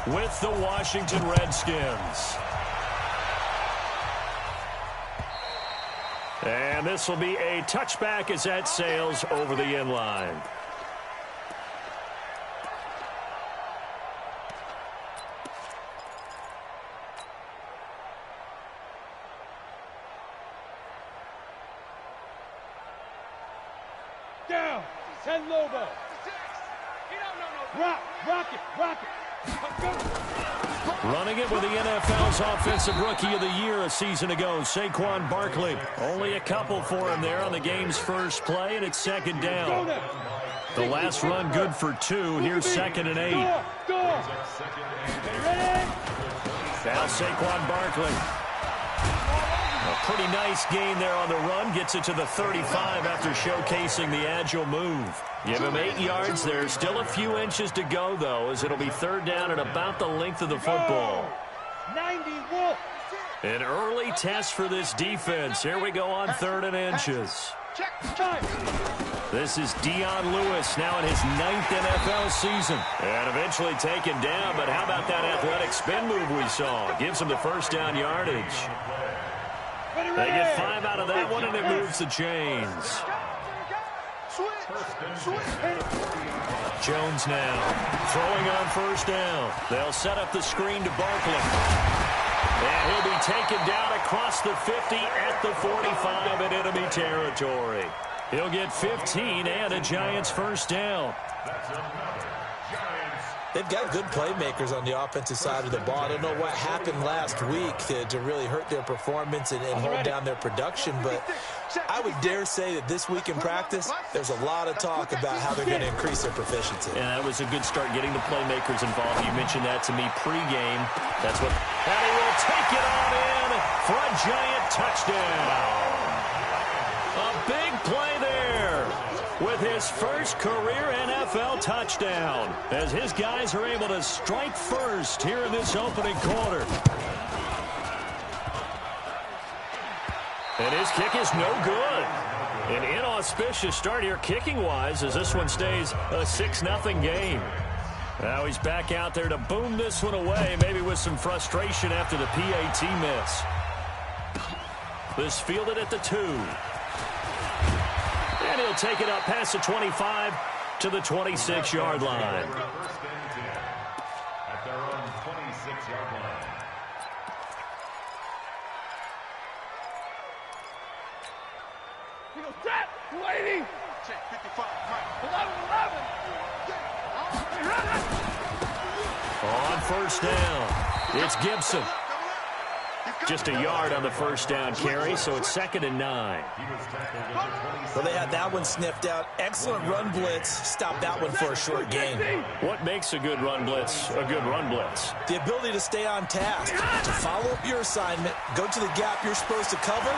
with the Washington Redskins. And this will be a touchback as that sails over the end line. Down. Send Lobo. Rock it. Running it with the NFL's Offensive Rookie of the Year a season ago, Saquon Barkley. Only a couple for him there on the game's first play, and it's second down. The last run good for 2. Here's 2nd and 8. Now Saquon Barkley. A pretty nice gain there on the run. Gets it to the 35 after showcasing the agile move. Give him 8 yards. There's still a few inches to go, though, as it'll be 3rd down at about the length of the football. 90 Wolf. An early test for this defense. Here we go on 3rd and inches. This is Dion Lewis, now in his 9th NFL season. And eventually taken down, but how about that athletic spin move we saw? Gives him the 1st down yardage. They get 5 out of that one, and it moves the chains. Jones now throwing on 1st down. They'll set up the screen to Barkley. And he'll be taken down across the 50 at the 45 in enemy territory. He'll get 15 and a Giants 1st down. They've got good playmakers on the offensive side of the ball. I don't know what happened last week to really hurt their performance and hold down their production, but I would dare say that this week in practice, there's a lot of talk about how they're going to increase their proficiency. And that was a good start getting the playmakers involved. You mentioned that to me pregame. That's what. And he will take it on in for a Giant touchdown. A big play there with his first career NFL touchdown, as his guys are able to strike first here in this opening quarter. And his kick is no good. An inauspicious start here kicking-wise, as this one stays a 6-0 game. Now he's back out there to boom this one away, maybe with some frustration after the PAT miss. This fielded at the 2. And he'll take it up past the 25 to the 26-yard line. At their own 26-yard line. He goes, tap, 280. Check, 55, right. 11. On 1st down, it's Gibson. Just a yard on the 1st down carry, so it's 2nd and 9. Well, they had that one sniffed out. Excellent run blitz. Stopped that one for a short gain. What makes a good run blitz a good run blitz? The ability to stay on task, to follow up your assignment, go to the gap you're supposed to cover,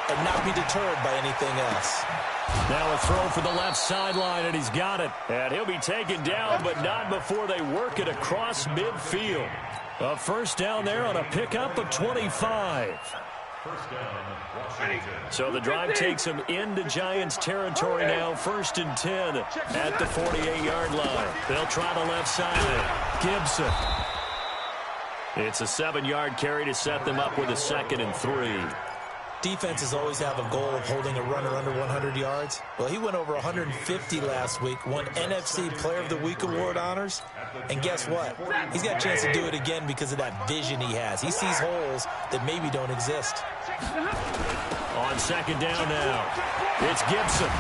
and not be deterred by anything else. Now a throw for the left sideline, and he's got it. And he'll be taken down, but not before they work it across midfield. A 1st down there on a pickup of 25. So the drive takes him into Giants territory now. 1st and 10 at the 48-yard line. They'll try the left side. Gibson. It's a 7-yard carry to set them up with a 2nd and 3. Defenses always have a goal of holding a runner under 100 yards. Well, he went over 150 last week, won NFC Player of the Week award honors. And guess what? He's got a chance to do it again because of that vision he has. He sees holes that maybe don't exist. On 2nd down now, it's Gibson.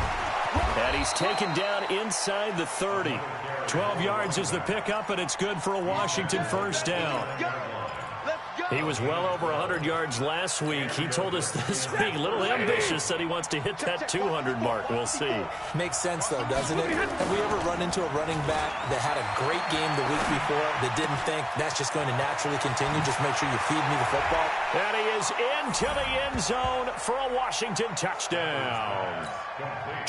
And he's taken down inside the 30. 12 yards is the pickup, and it's good for a Washington 1st down. He was well over 100 yards last week. He told us this week, a little ambitious, said he wants to hit that 200 mark. We'll see. Makes sense, though, doesn't it? Have we ever run into a running back that had a great game the week before that didn't think that's just going to naturally continue? Just make sure you feed me the football. And he is into the end zone for a Washington touchdown.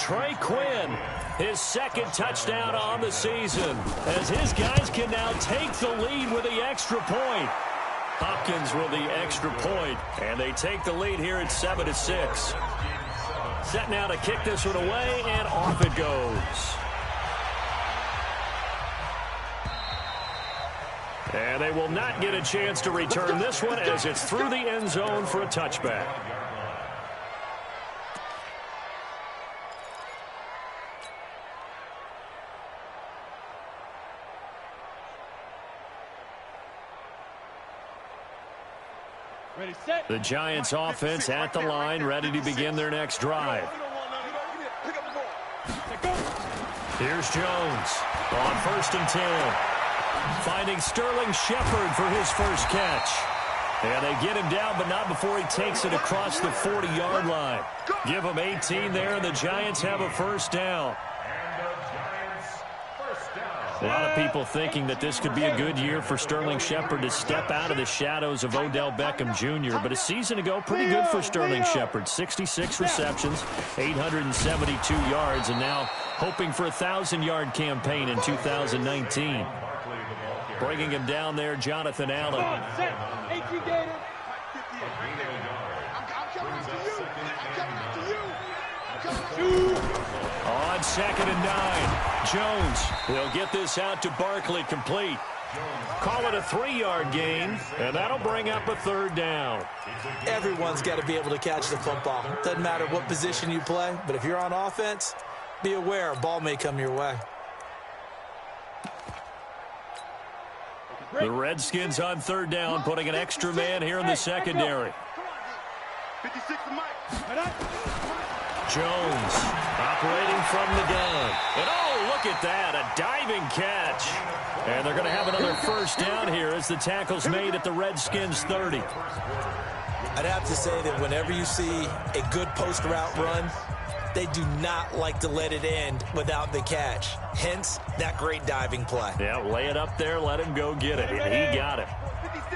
Trey Quinn, his 2nd touchdown on the season, as his guys can now take the lead with the extra point. Hopkins with the extra point, and they take the lead here at 7-6. Set now to kick this one away, and off it goes. And they will not get a chance to return this one as it's through the end zone for a touchback. Ready, set. The Giants offense at the line, ready to begin their next drive. Here's Jones on 1st and 10. Finding Sterling Shepard for his first catch. And they get him down, but not before he takes it across the 40-yard line. Give him 18 there, and the Giants have a first down. A lot of people thinking that this could be a good year for Sterling Shepard to step out of the shadows of Odell Beckham Jr. But a season ago, pretty good for Sterling Shepard. 66 receptions, 872 yards, and now hoping for a 1,000-yard campaign in 2019. Bringing him down there, Jonathan Allen. I'm coming to you. On 2nd and 9, Jones will get this out to Barkley, complete. Call it a 3-yard gain, and that'll bring up a 3rd down. Everyone's got to be able to catch the football. Doesn't matter what position you play, but if you're on offense, be aware a ball may come your way. The Redskins on 3rd down, putting an extra man here in the secondary. 56 to Mike. Jones operating from the gun. And oh, look at that, a diving catch. And they're going to have another first down here as the tackle's made at the Redskins 30. I'd have to say that whenever you see a good post route run, they do not like to let it end without the catch. Hence, that great diving play. Yeah, lay it up there, let him go get it, and he got it.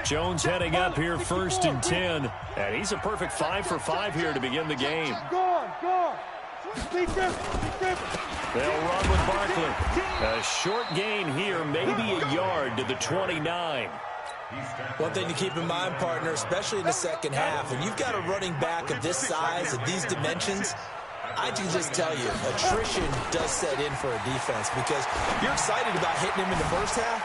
Jones heading up here 1st and 10, and he's a perfect 5 for 5 here to begin the game. Go on. They'll run with Barkley. A short gain here, maybe a yard to the 29. One thing to keep in mind, partner, especially in the second half, when you've got a running back of this size, of these dimensions, I can just tell you, attrition does set in for a defense because you're excited about hitting him in the first half.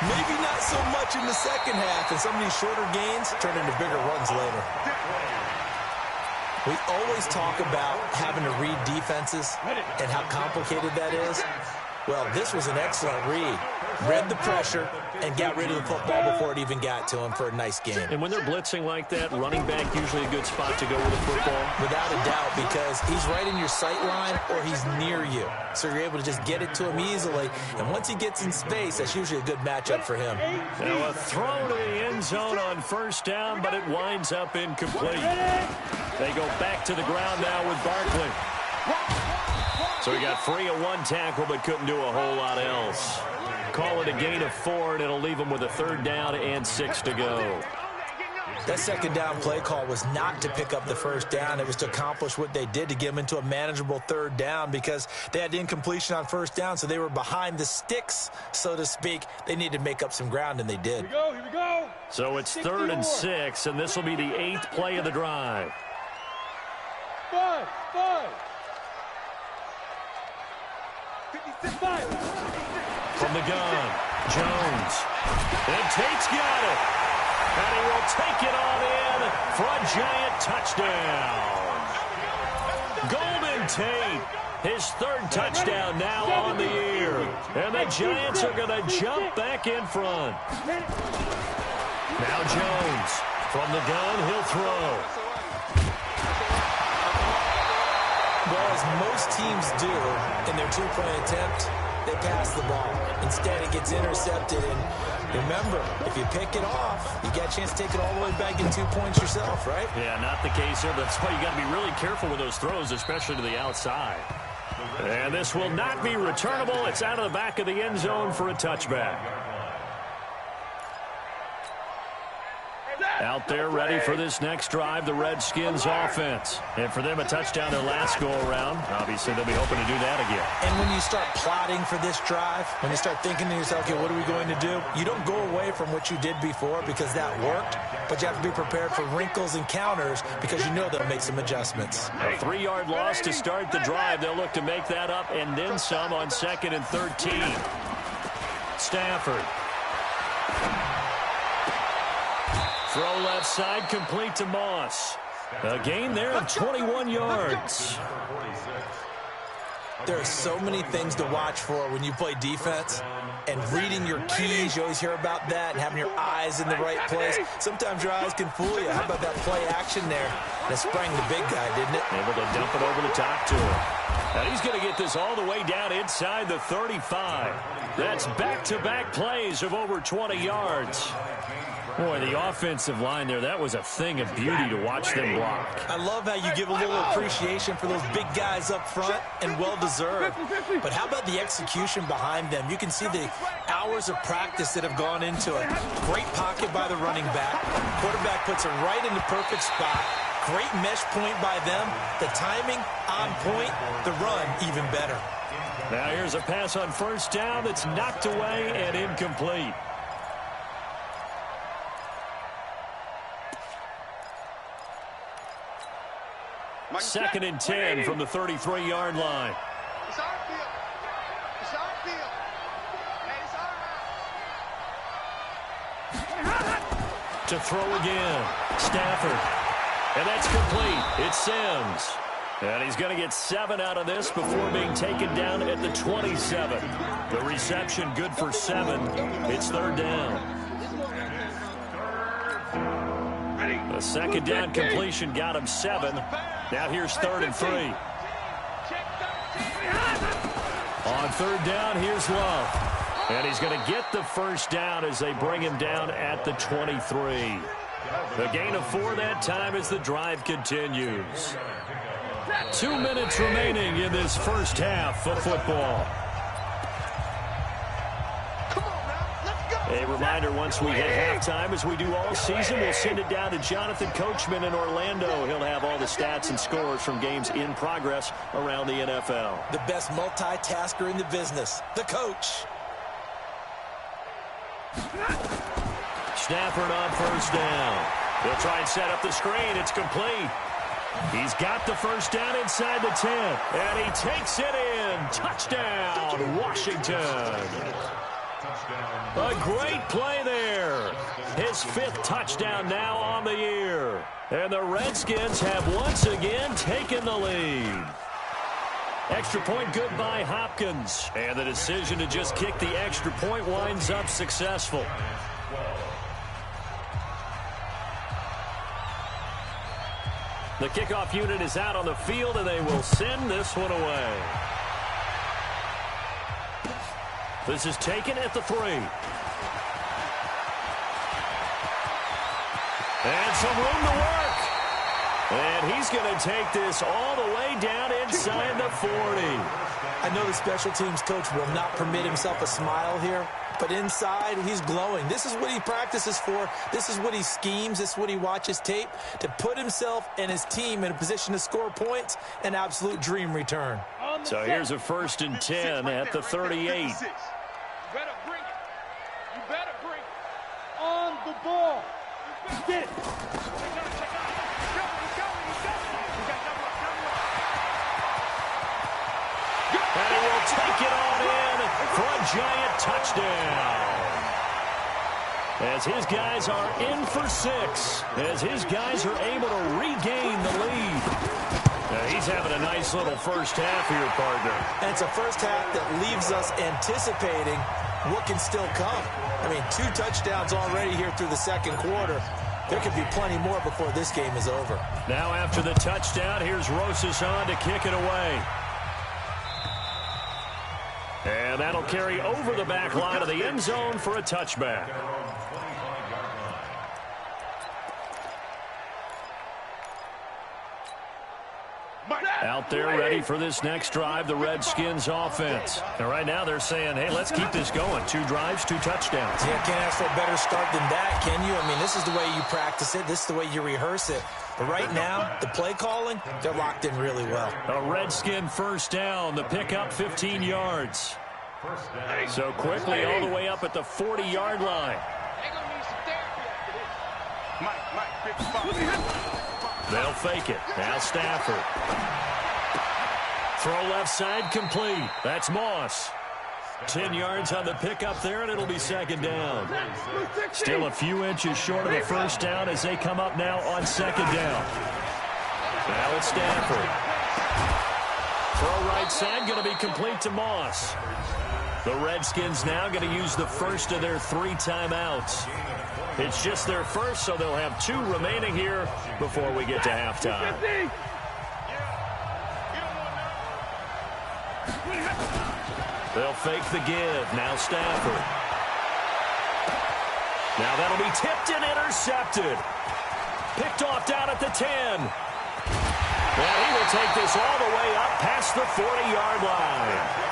Maybe not so much in the second half, and some of these shorter gains turn into bigger runs later. We always talk about having to read defenses and how complicated that is. Well, this was an excellent read. Read the pressure and got rid of the football before it even got to him for a nice game. And when they're blitzing like that, running back usually a good spot to go with the football. Without a doubt, because he's right in your sight line or he's near you. So you're able to just get it to him easily. And once he gets in space, that's usually a good matchup for him. Now a throw to the end zone on first down, but it winds up incomplete. They go back to the ground now with Barkley. So he got free of one tackle, but couldn't do a whole lot else. Call it a gain of 4, and it'll leave him with a 3rd down and 6 to go. That second down play call was not to pick up the first down. It was to accomplish what they did to get them into a manageable 3rd down because they had incompletion on first down, so they were behind the sticks, so to speak. They needed to make up some ground, and they did. Here we go. So it's 3rd and 6, and this will be the 8th play of the drive. 5. 55. From the gun, Jones. And Tate's got it. And he will take it on in for a giant touchdown. Golden Tate, his 3rd touchdown now on the year. And the Giants are going to jump back in front. Now Jones. From the gun, he'll throw. Well, as most teams do in their 2-point attempt, they pass the ball. Instead, it gets intercepted. And remember, if you pick it off, you got a chance to take it all the way back in 2 points yourself, right? Yeah, not the case here. That's why you got to be really careful with those throws, especially to the outside. And this will not be returnable. It's out of the back of the end zone for a touchback. Out there ready for this next drive, the Redskins offense. And for them, a touchdown their last go-around. Obviously, they'll be hoping to do that again. And when you start plotting for this drive, when you start thinking to yourself, okay, what are we going to do? You don't go away from what you did before because that worked, but you have to be prepared for wrinkles and counters because you know they'll make some adjustments. A 3-yard loss to start the drive. They'll look to make that up and then some on 2nd and 13. Stafford. Throw left side, complete to Moss. A gain there of 21 yards. There are so many things to watch for when you play defense. And reading your keys, you always hear about that, and having your eyes in the right place. Sometimes your eyes can fool you. How about that play action there? That sprang the big guy, didn't it? Able to dump it over the top to him. And he's going to get this all the way down inside the 35. That's back-to-back plays of over 20 yards. Boy, the offensive line there, that was a thing of beauty to watch them block. I love how you give a little appreciation for those big guys up front, and well-deserved. But how about the execution behind them? You can see the hours of practice that have gone into it. Great pocket by the running back. Quarterback puts it right in the perfect spot. Great mesh point by them. The timing on point. The run even better. Now here's a pass on first down that's knocked away and incomplete. Second and 10 from the 33-yard line. It's our field. It's our field. Hey, it's our house. To throw again. Stafford. And that's complete. It's Sims. And he's going to get 7 out of this before being taken down at the 27. The reception good for 7. It's third down. The second down completion got him 7. Now here's 3rd and 3. On third down, here's Love. And he's going to get the first down as they bring him down at the 23. The gain of 4 that time as the drive continues. 2 minutes remaining in this first half of football. A reminder, once we hit halftime, as we do all season, we'll send it down to Jonathan Coachman in Orlando. He'll have all the stats and scores from games in progress around the NFL. The best multitasker in the business, the coach. Stafford on first down. He'll try and set up the screen. It's complete. He's got the first down inside the 10. And he takes it in. Touchdown, Washington. A great play there. His 5th touchdown now on the year. And the Redskins have once again taken the lead. Extra point good by Hopkins. And the decision to just kick the extra point winds up successful. The kickoff unit is out on the field, and they will send this one away. This is taken at the 3. And some room to work. And he's going to take this all the way down inside the 40. I know the special teams coach will not permit himself a smile here, but inside he's glowing. This is what he practices for. This is what he schemes. This is what he watches tape to put himself and his team in a position to score points. An absolute dream return. So here's a 1st and 10 at the 38. You better bring it. You better bring it. On the ball. Get it. And he will take it on in for a giant touchdown. As his guys are in for 6. As his guys are able to regain the lead. Now he's having a nice little first half here, partner. And it's a first half that leaves us anticipating what can still come. I mean, 2 touchdowns already here through the second quarter. There could be plenty more before this game is over. Now after the touchdown, here's Rosas on to kick it away. And that'll carry over the back line of the end zone for a touchback. Out there ready for this next drive, the Redskins offense. And right now they're saying, hey, let's keep this going. 2 drives, 2 touchdowns. Yeah, can't ask for a better start than that, can you? I mean, this is the way you practice it. This is the way you rehearse it. But right now, the play calling, they're locked in really well. A Redskin first down, the pickup 15 yards. So quickly all the way up at the 40-yard line. They'll fake it. Now Stafford. Throw left side complete. That's Moss. 10 yards on the pickup there, and it'll be second down. Still a few inches short of the first down as they come up now on second down. Now it's Stafford. Throw right side, going to be complete to Moss. The Redskins now going to use the first of their 3 timeouts. It's just their first, so they'll have 2 remaining here before we get to halftime. They'll fake the give. Now Stafford. Now that'll be tipped and intercepted. Picked off down at the 10. And he will take this all the way up past the 40-yard line.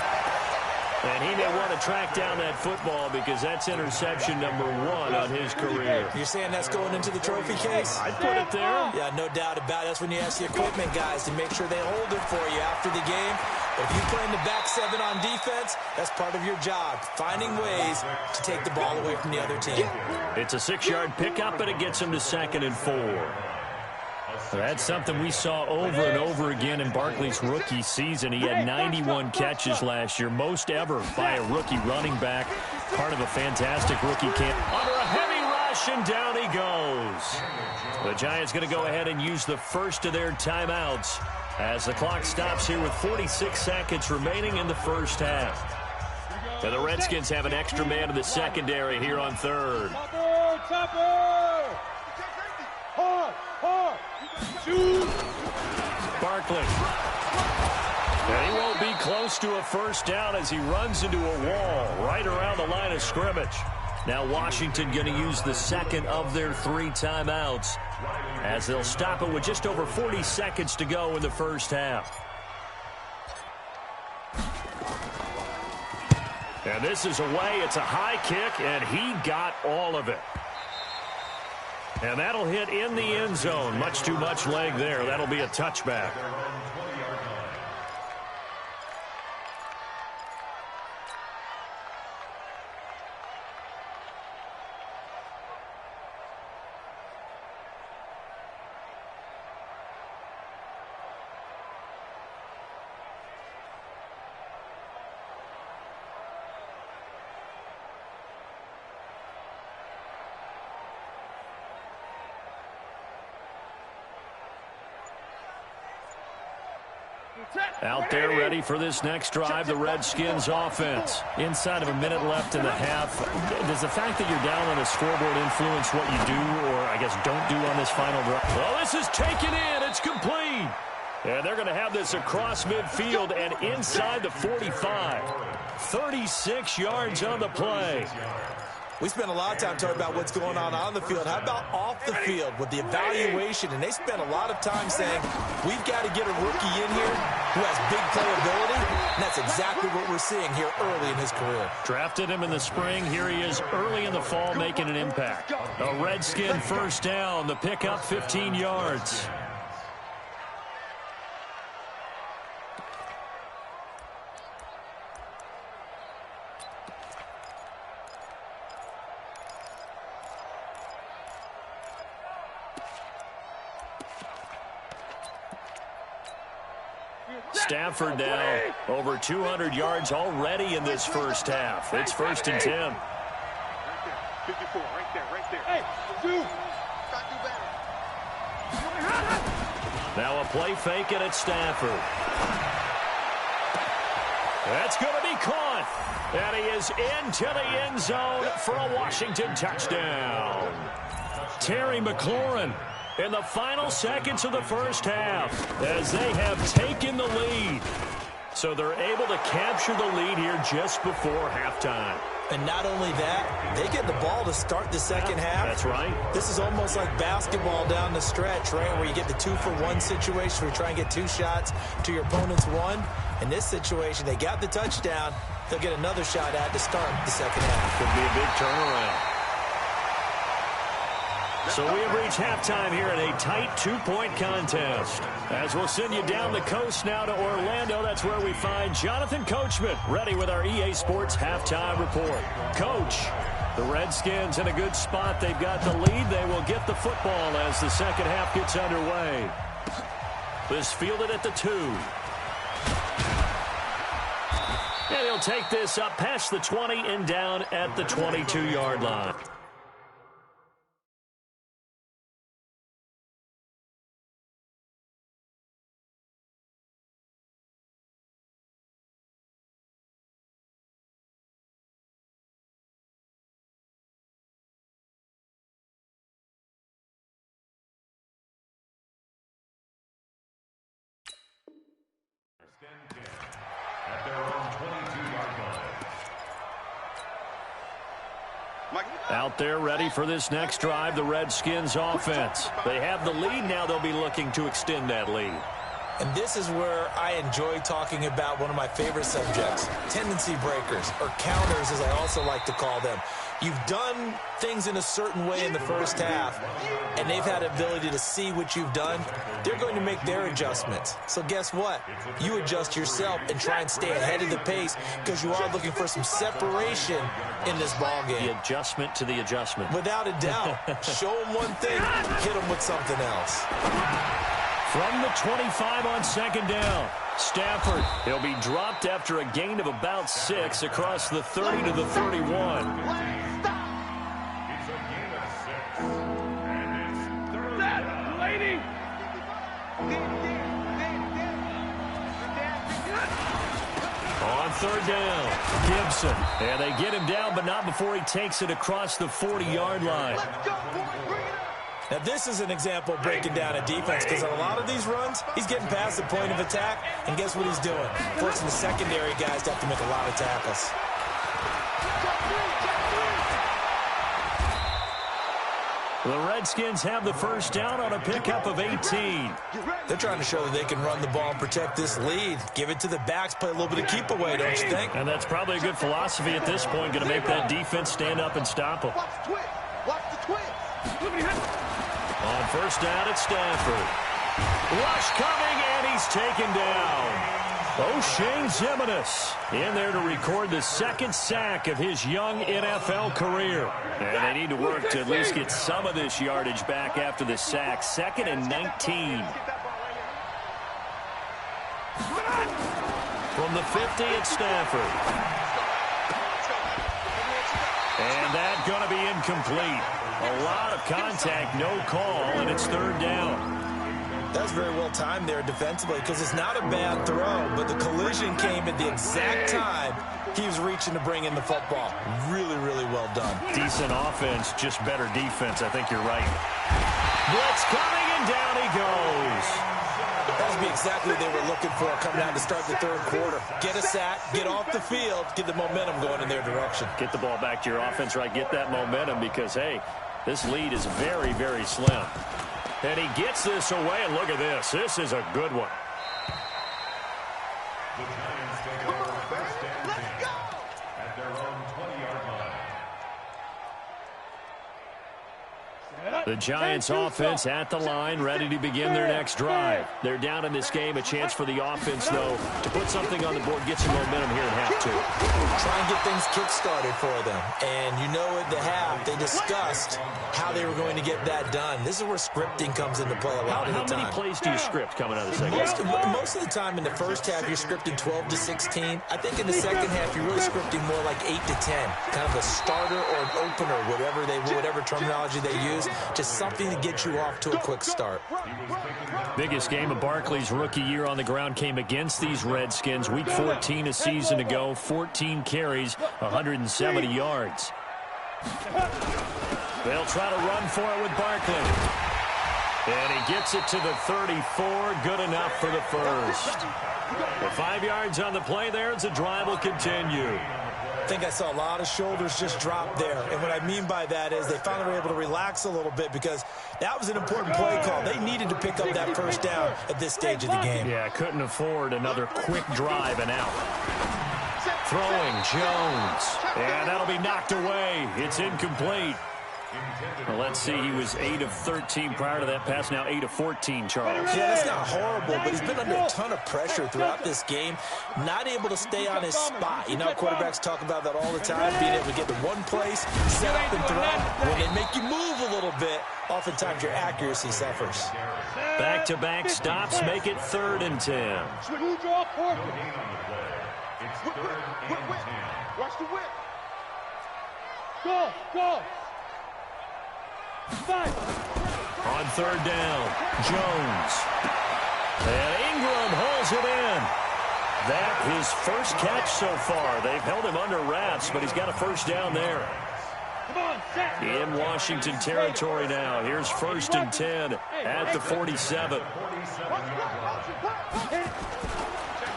And he may want to track down that football because that's interception number 1 on his career. You're saying that's going into the trophy case? I'd put it there. Yeah, no doubt about it. That's when you ask the equipment guys to make sure they hold it for you after the game. But if you play in the back 7 on defense, that's part of your job, finding ways to take the ball away from the other team. It's a 6-yard pickup, and it gets him to 2nd and 4. That's something we saw over and over again in Barkley's rookie season. He had 91 catches last year, most ever by a rookie running back. Part of a fantastic rookie camp. Under a heavy rush, and down he goes. The Giants going to go ahead and use the first of their timeouts as the clock stops here with 46 seconds remaining in the first half. And the Redskins have an extra man in the secondary here on 3rd. Barkley. And he won't be close to a first down as he runs into a wall right around the line of scrimmage. Now Washington going to use the 2nd of their 3 timeouts as they'll stop it with just over 40 seconds to go in the first half. And this is away. It's a high kick, and he got all of it. And that'll hit in the end zone. Much too much leg there. That'll be a touchback. Out there ready for this next drive, the Redskins offense. Inside of a minute left in the half. Does the fact that you're down on the scoreboard influence what you do or, I guess, don't do on this final drive? Well, this is taken in. It's complete. And they're going to have this across midfield and inside the 45. 36 yards on the play. We spent a lot of time talking about what's going on the field. How about off the field with the evaluation? And they spent a lot of time saying, we've got to get a rookie in here who has big playability. And that's exactly what we're seeing here early in his career. Drafted him in the spring. Here he is early in the fall making an impact. A Redskin first down. The pickup 15 yards. Stafford now over 200 yards already in this first half. It's 1st and 10. 54, right there. Hey, dude. Now a play fake, and it's Stafford. That's going to be caught. And he is into the end zone for a Washington touchdown. Terry McLaurin in the final seconds of the first half as they have taken the lead. So they're able to capture the lead here just before halftime. And not only that, they get the ball to start the second half. That's right. This is almost like basketball down the stretch, right, where you get the 2-for-1 situation where you try and get 2 shots to your opponent's 1. In this situation, they got the touchdown. They'll get another shot at to start the second half. Could be a big turnaround. So we have reached halftime here in a tight 2-point contest. As we'll send you down the coast now to Orlando, that's where we find Jonathan Coachman, ready with our EA Sports halftime report. Coach, the Redskins in a good spot. They've got the lead. They will get the football as the second half gets underway. This fielded at the 2. And he'll take this up past the 20 and down at the 22-yard line. At their own 22-yard line. Out there ready for this next drive, the Redskins offense. They have the lead now. They'll be looking to extend that lead. And this is where I enjoy talking about one of my favorite subjects, tendency breakers, or counters as I also like to call them. You've done things in a certain way in the first half, and they've had the ability to see what you've done. They're going to make their adjustments. So guess what? You adjust yourself and try and stay ahead of the pace because you are looking for some separation in this ball game. The adjustment to the adjustment. Without a doubt. Show them one thing, hit them with something else. From the 25 on second down, Stafford. He'll be dropped after a gain of about 6 across the 30 to the 31. It's a gain of 6. And it's third down. Lady! On third down, Gibson. And they get him down, but not before he takes it across the 40-yard line. Now, this is an example of breaking down a defense because on a lot of these runs, he's getting past the point of attack, and guess what he's doing? Forcing the secondary guys to have to make a lot of tackles. The Redskins have the first down on a pickup of 18. They're trying to show that they can run the ball and protect this lead. Give it to the backs, play a little bit of keep away, don't you think? And that's probably a good philosophy at this point, going to make that defense stand up and stop them. Watch the twist. On first down, it's Stafford. Rush coming, and he's taken down. O'Shane Ximines in there to record the second sack of his young NFL career. And they need to work to at least get some of this yardage back after the sack. 2nd and 19. From the 50, it's Stafford. And that's going to be incomplete. A lot of contact, no call, and it's third down. That's very well timed there defensively because it's not a bad throw, but the collision came at the exact time he was reaching to bring in the football. Really, really well done. Decent offense, just better defense. I think you're right. Blitz coming, and down he goes. That would be exactly what they were looking for coming out to start the third quarter. Get a sack, get off the field, get the momentum going in their direction. Get the ball back to your offense, right? Get that momentum because, hey, this lead is very, very slim. And he gets this away, and look at this. This is a good one. The Giants take over first and 10 at their own 20-yard line. The Giants offense at the line, ready to begin their next drive. They're down in this game. A chance for the offense, though, to put something on the board, get some momentum here in half two. Try and get things kick-started for them. And you know at the half, they discussed how they were going to get that done. This is where scripting comes into play a lot of the time. How many plays do you script coming out of the second half? Most of the time in the first half, you're scripting 12 to 16. I think in the second half, you're really scripting more like 8 to 10. Kind of a starter or an opener, whatever terminology they use. Just something to get you off to a quick start. Biggest game of Barkley's rookie year on the ground came against these Redskins. Week 14 a season ago, 14 carries, 170 yards. They'll try to run for it with Barkley. And he gets it to the 34. Good enough for the first. The 5 yards on the play there as the drive will continue. I think I saw a lot of shoulders just drop there. And what I mean by that is they finally were able to relax a little bit because that was an important play call. They needed to pick up that first down at this stage of the game. Yeah, couldn't afford another quick drive and out. Throwing Jones. And that'll be knocked away. It's incomplete. Well, let's see. He was 8 of 13 prior to that pass. Now 8 of 14, Charles. Yeah, that's not horrible, but he's been under a ton of pressure throughout this game. Not able to stay on his spot. You know, quarterbacks talk about that all the time, being able to get to one place, set up and throw. When they make you move a little bit, oftentimes your accuracy suffers. Back-to-back stops make it 3rd and 10. Watch the whip. Go, go. Fight. On third down, Jones. And Ingram holds it in. That his first catch so far. They've held him under wraps, but he's got a first down there. In Washington territory now. Here's 1st and 10 at the 47.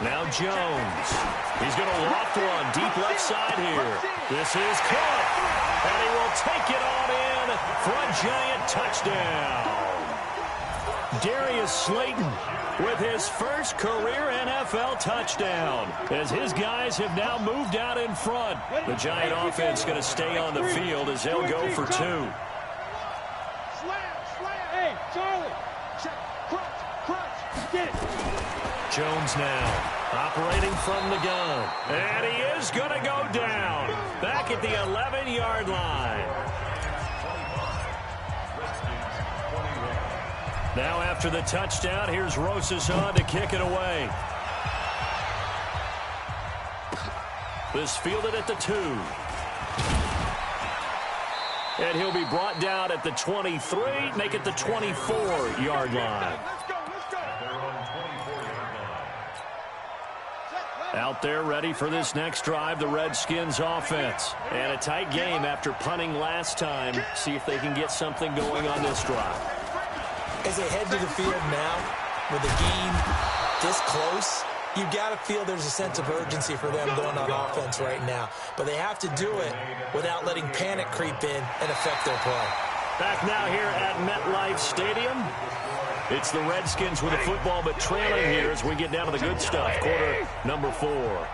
Now Jones. He's going to loft one deep left side here. This is caught. And he will take it on in for a giant touchdown. Darius Slayton with his first career NFL touchdown, as his guys have now moved out in front. The Giant offense going to stay on the field as they'll go for 2. Slam, slam. Hey, Charlie. Check, crunch. Get it. Jones now operating from the gun. And he is going to go down back at the 11-yard line. Now after the touchdown, here's Rosas on to kick it away. This fielded at the 2. And he'll be brought down at the 23, make it the 24-yard line. Out there ready for this next drive, the Redskins offense. And a tight game after punting last time. See if they can get something going on this drive. As they head to the field now, with the game this close, you've got to feel there's a sense of urgency for them going on offense right now. But they have to do it without letting panic creep in and affect their play. Back now here at MetLife Stadium. It's the Redskins with the football, but trailing here as we get down to the good stuff. Quarter number 4.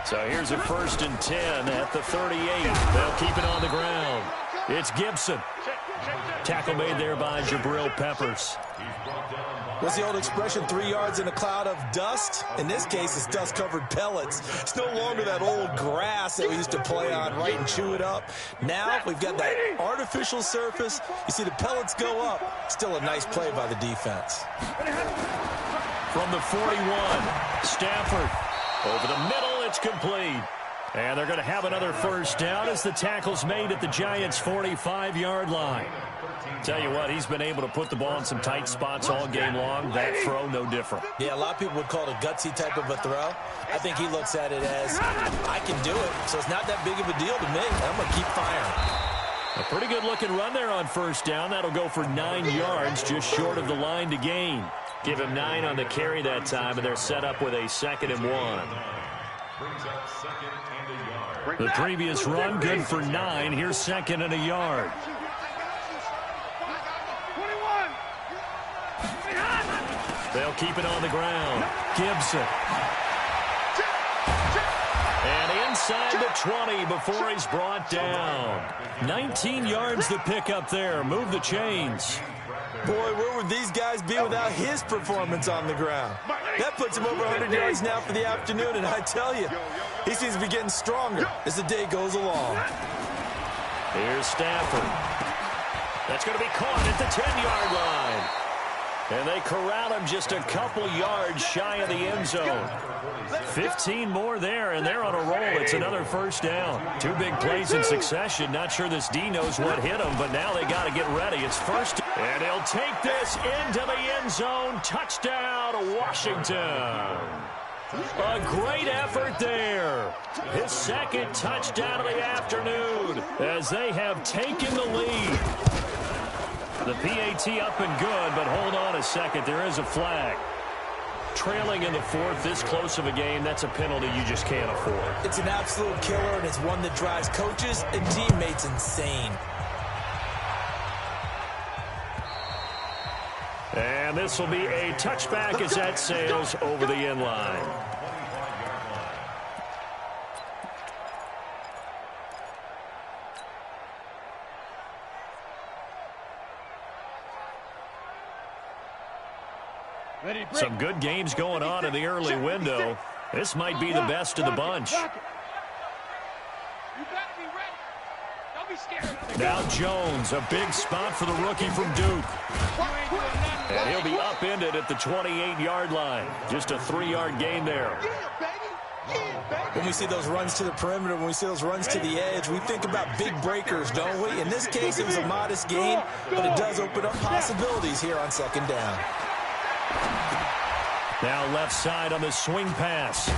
So here's a 1st and 10 at the 38. They'll keep it on the ground. It's Gibson. Tackle made there by Jabril Peppers. What's the old expression, 3 yards in a cloud of dust? In this case, it's dust-covered pellets. It's no longer that old grass that we used to play on, right, and chew it up. Now we've got that artificial surface. You see the pellets go up. Still a nice play by the defense. From the 41, Stafford. Over the middle, it's complete. And they're going to have another first down as the tackle's made at the Giants' 45-yard line. Tell you what, he's been able to put the ball in some tight spots all game long. That throw, no different. Yeah, a lot of people would call it a gutsy type of a throw. I think he looks at it as, I can do it, so it's not that big of a deal to me. I'm going to keep firing. A pretty good-looking run there on first down. That'll go for 9 yards, just short of the line to gain. Give him 9 on the carry that time, and they're set up with a 2nd and 1. The previous run, good for 9. Here's 2nd and a yard. They'll keep it on the ground. Gibson. And inside the 20 before he's brought down. 19 yards to pick up there. Move the chains. Boy, where would these guys be without his performance on the ground? That puts him over 100 yards now for the afternoon, and I tell you, he seems to be getting stronger as the day goes along. Here's Stafford. That's going to be caught at the 10-yard line. And they corral him just a couple yards shy of the end zone. 15 more there, and they're on a roll. It's another first down. 2 big plays in succession. Not sure this D knows what hit him, but now they got to get ready. It's first. And he'll take this into the end zone. Touchdown, Washington. A great effort there. His 2nd touchdown of the afternoon as they have taken the lead. The PAT up and good, but hold on a second. There is a flag. Trailing in the 4th, this close of a game, that's a penalty you just can't afford. It's an absolute killer, and it's one that drives coaches and teammates insane. And this will be a touchback as that sails over the end line. Some good games going on in the early window. This might be the best of the bunch. Now Jones, a big spot for the rookie from Duke. And he'll be upended at the 28-yard line. Just a 3-yard gain there. When we see those runs to the perimeter, when we see those runs to the edge, we think about big breakers, don't we? In this case, it was a modest gain, but it does open up possibilities here on second down. Now left side on the swing pass.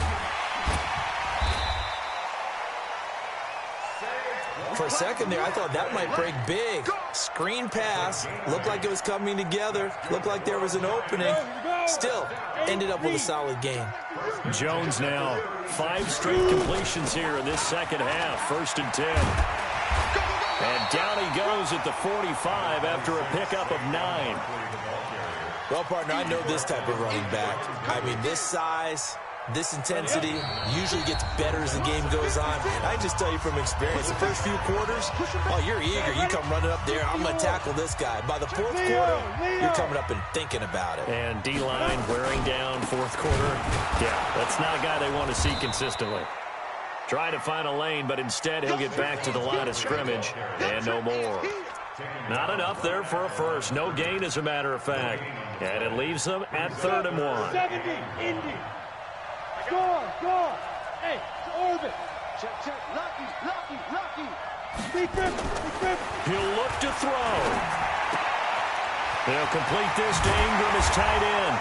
For a second there, I thought that might break big. Screen pass, looked like it was coming together, looked like there was an opening. Still, ended up with a solid gain. Jones now, 5 straight completions here in this second half. 1st and 10. And down he goes at the 45 after a pickup of 9. Well, partner, I know this type of running back. I mean, this size, this intensity usually gets better as the game goes on. I can just tell you from experience, the first few quarters, oh, you're eager. You come running up there, I'm going to tackle this guy. By the 4th quarter, you're coming up and thinking about it. And D-line wearing down 4th quarter. Yeah, that's not a guy they want to see consistently. Try to find a lane, but instead he'll get back to the line of scrimmage and no more. Not enough there for a first. No gain, as a matter of fact. And it leaves them at 3rd and 1. 70, Indy. Go. Hey, to orbit. Check. Lucky. Big grip. He'll look to throw. They'll complete this to Ingram as tight end.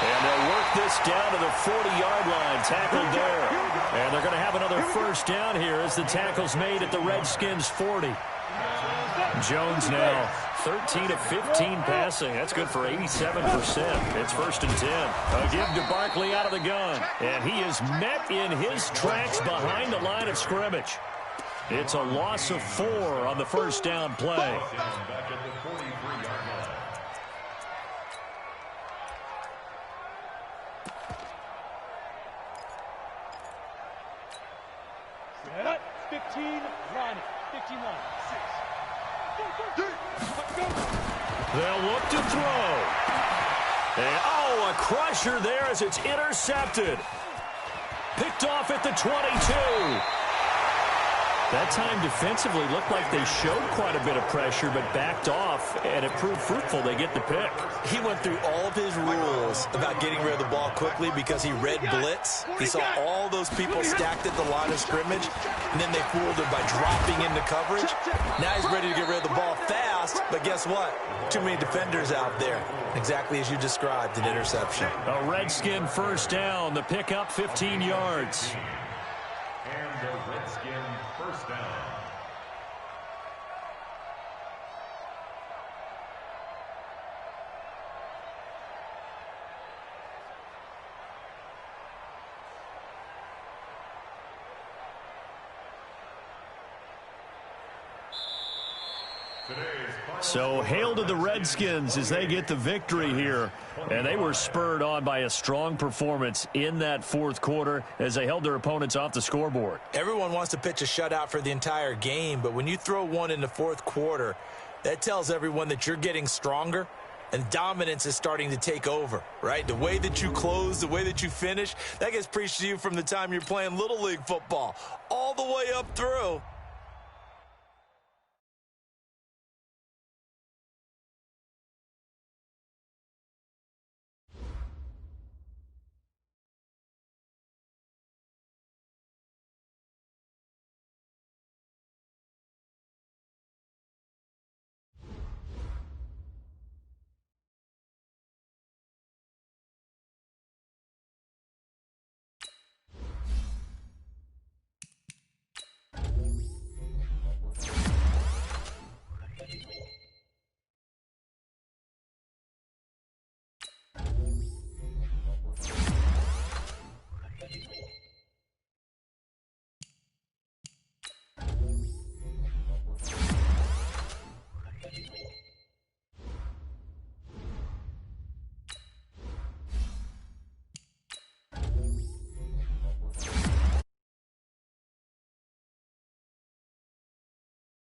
And they'll work this down to the 40-yard line, tackled there. And they're going to have another first down here as the tackle's made at the Redskins' 40. Jones now 13 of 15 passing. That's good for 87%. It's 1st and 10. A give to Barkley out of the gun. And he is met in his tracks behind the line of scrimmage. It's a loss of 4 on the first down play. Set up. 15 line. 15 line. 6. They'll look to throw. And, oh, a crusher there as it's intercepted. Picked off at the 22. That time defensively looked like they showed quite a bit of pressure but backed off, and it proved fruitful. They get the pick. He went through all of his rules about getting rid of the ball quickly because he read blitz. He saw all those people stacked at the line of scrimmage, and then they fooled him by dropping into coverage. Now he's ready to get rid of the ball fast, but guess what? Too many defenders out there. Exactly as you described, an interception. A Redskin first down. The pickup 15 yards. And the Redskin first down. So hail to the Redskins as they get the victory here. And they were spurred on by a strong performance in that 4th quarter as they held their opponents off the scoreboard. Everyone wants to pitch a shutout for the entire game, but when you throw one in the 4th quarter, that tells everyone that you're getting stronger and dominance is starting to take over, right? The way that you close, the way that you finish, that gets preached to you from the time you're playing Little League football all the way up through.